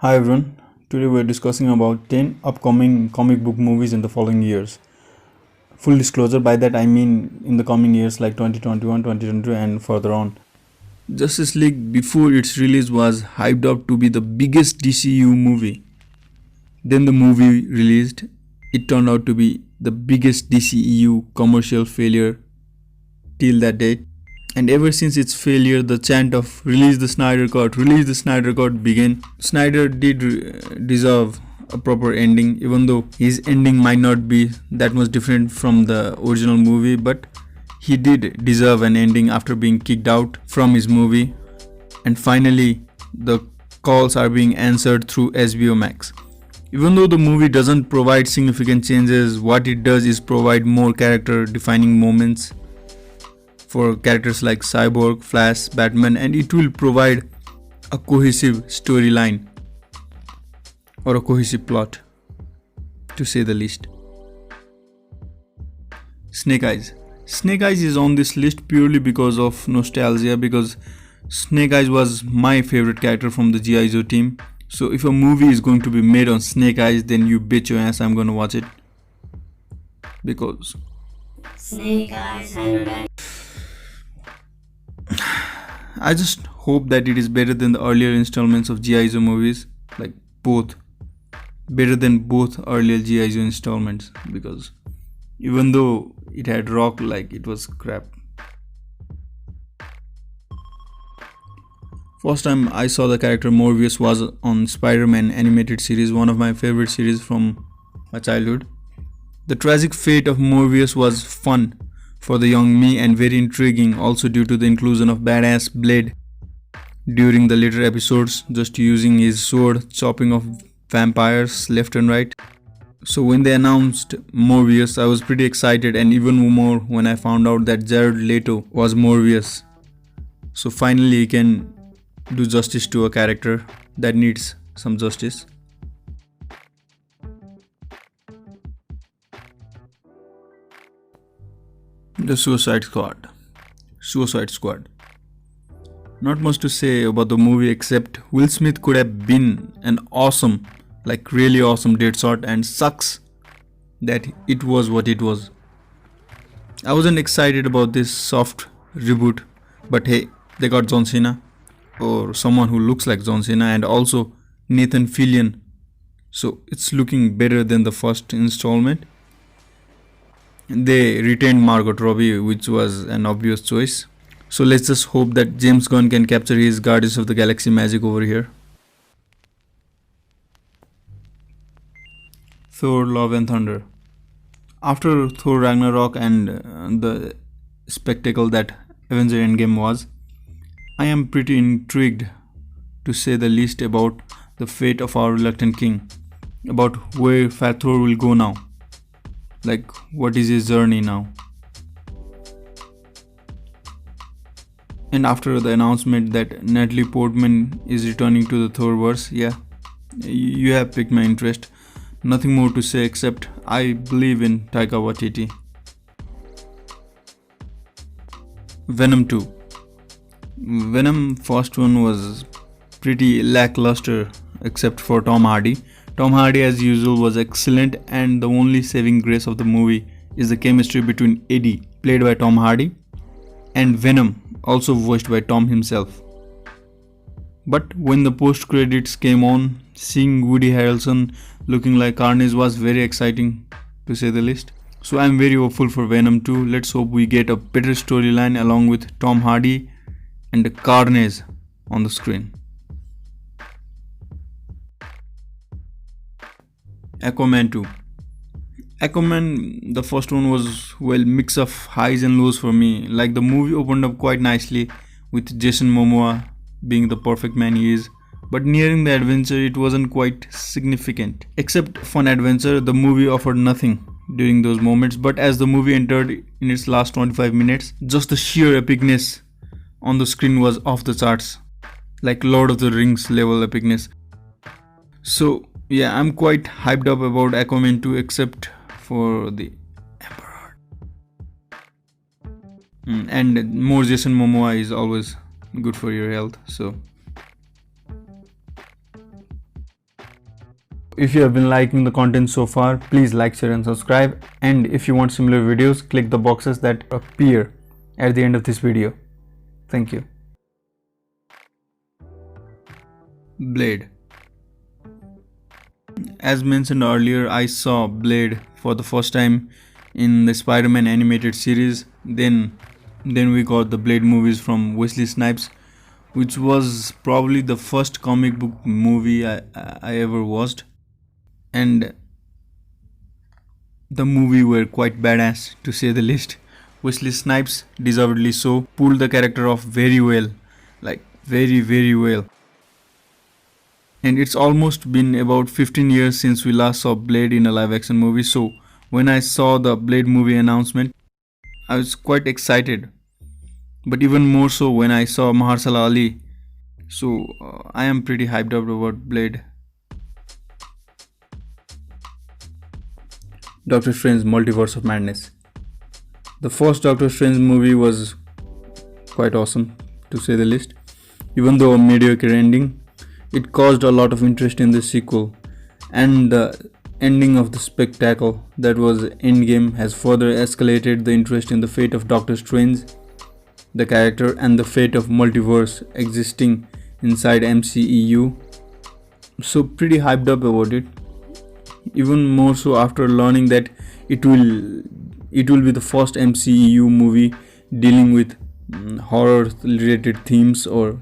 Hi everyone, today we're discussing about 10 upcoming comic book movies in the following years. Full disclosure, by that I mean in the coming years like 2021, 2022 and further on. Justice League before its release was hyped up to be the biggest DCU movie. Then the movie released, it turned out to be the biggest DCEU commercial failure till that date. And ever since its failure, the chant of release the Snyder Cut began. Snyder did deserve a proper ending, even though his ending might not be that much different from the original movie, but he did deserve an ending after being kicked out from his movie. And finally, the calls are being answered through HBO Max. Even though the movie doesn't provide significant changes, what it does is provide more character defining moments for characters like Cyborg, Flash, Batman, and it will provide a cohesive storyline or a cohesive plot, to say the least. Snake Eyes. Snake Eyes is on this list purely because of nostalgia, because Snake Eyes was my favorite character from the G.I. Joe team. So if a movie is going to be made on Snake Eyes, then you bet your ass I'm gonna watch it. Because Snake Eyes I just hope that it is better than the earlier installments of G.I. Joe movies, like both. Better than both earlier G.I. Joe installments, because even though it had Rock, like it was crap. First time I saw the character Morbius was on Spider-Man animated series, one of my favorite series from my childhood. The tragic fate of Morbius was fun for the young me and very intriguing, also due to the inclusion of badass Blade during the later episodes, just using his sword chopping off vampires left and right. So when they announced Morbius, I was pretty excited, and even more when I found out that Jared Leto was Morbius. So finally he can do justice to a character that needs some justice. The Suicide Squad. Suicide Squad. Not much to say about the movie except Will Smith could have been an awesome, like really awesome Deadshot, and sucks that it was what it was. I wasn't excited about this soft reboot, but hey, they got John Cena, or someone who looks like John Cena, and also Nathan Fillion. So it's looking better than the first installment. They retained Margot Robbie, which was an obvious choice. So let's just hope that James Gunn can capture his Guardians of the Galaxy magic over here. Thor Love and Thunder. After Thor Ragnarok and the spectacle that Avenger Endgame was, I am pretty intrigued, to say the least, about the fate of our reluctant king, about where Fat Thor will go now. Like, what is his journey now? And after the announcement that Natalie Portman is returning to the Thorverse, yeah, you have piqued my interest. Nothing more to say except I believe in Taika Waititi. Venom 2. Venom first one was pretty lackluster except for Tom Hardy. Tom Hardy as usual was excellent, and the only saving grace of the movie is the chemistry between Eddie, played by Tom Hardy, and Venom, also voiced by Tom himself. But when the post credits came on, seeing Woody Harrelson looking like Carnage was very exciting, to say the least. So I'm very hopeful for Venom 2. Let's hope we get a better storyline along with Tom Hardy and the Carnage on the screen. Aquaman 2. Aquaman, the first one was, well, mix of highs and lows for me. Like, the movie opened up quite nicely with Jason Momoa being the perfect man he is, but nearing the adventure it wasn't quite significant. Except fun adventure, the movie offered nothing during those moments, but as the movie entered in its last 25 minutes, just the sheer epicness on the screen was off the charts, like Lord of the Rings level epicness. So yeah, I'm quite hyped up about Aquaman 2 except for the Emperor. And more Jason Momoa is always good for your health. So If you have been liking the content so far, please like, share and subscribe. And if you want similar videos, click the boxes that appear at the end of this video. Thank you. Blade. As mentioned earlier, I saw Blade for the first time in the Spider-Man animated series. Then we got the Blade movies from Wesley Snipes, which was probably the first comic book movie I ever watched. And the movie were quite badass, to say the least. Wesley Snipes, deservedly so, pulled the character off very well, like very well. And it's almost been about 15 years since we last saw Blade in a live action movie, so when I saw the Blade movie announcement, I was quite excited. But even more so when I saw Mahershala Ali. So I am pretty hyped up about Blade. Doctor Strange Multiverse of Madness. The first Doctor Strange movie was quite awesome, to say the least. Even though a mediocre ending, it caused a lot of interest in the sequel, and the ending of the spectacle that was Endgame has further escalated the interest in the fate of Doctor Strange, the character, and the fate of multiverse existing inside MCEU. So pretty hyped up about it. Even more so after learning that it will be the first MCEU movie dealing with horror related themes, or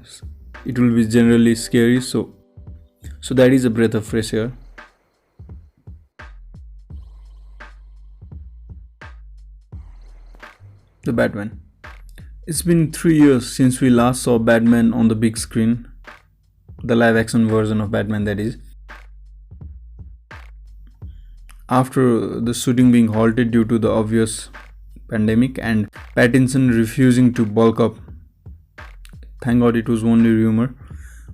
it will be generally scary, so that is a breath of fresh air. The Batman. It's been 3 years since we last saw Batman on the big screen, the live action version of Batman, that is. After the shooting being halted due to the obvious pandemic and Pattinson refusing to bulk up, thank God it was only rumor,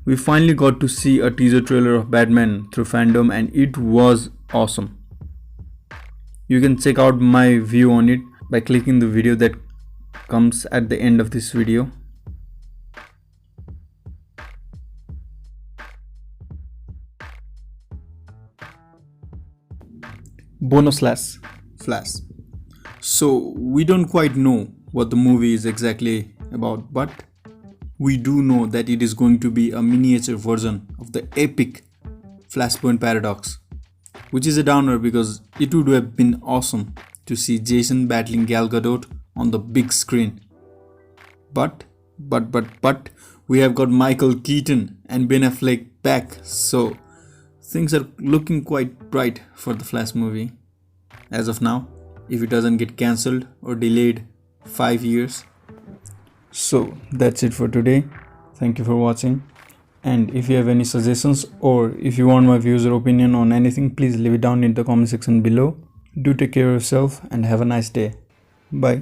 we finally got to see a teaser trailer of Batman through fandom, and it was awesome. You can check out my view on it by clicking the video that comes at the end of this video. Bonus Flash. So we don't quite know what the movie is exactly about, but we do know that it is going to be a miniature version of the epic Flashpoint paradox, which is a downer because it would have been awesome to see Jason battling Gal Gadot on the big screen. But we have got Michael Keaton and Ben Affleck back, so things are looking quite bright for the Flash movie as of now, if it doesn't get cancelled or delayed 5 years. So that's it for today. Thank you for watching, and if you have any suggestions or if you want my views or opinion on anything, please leave it down in the comment section below. Do take care of yourself and have a nice day. Bye.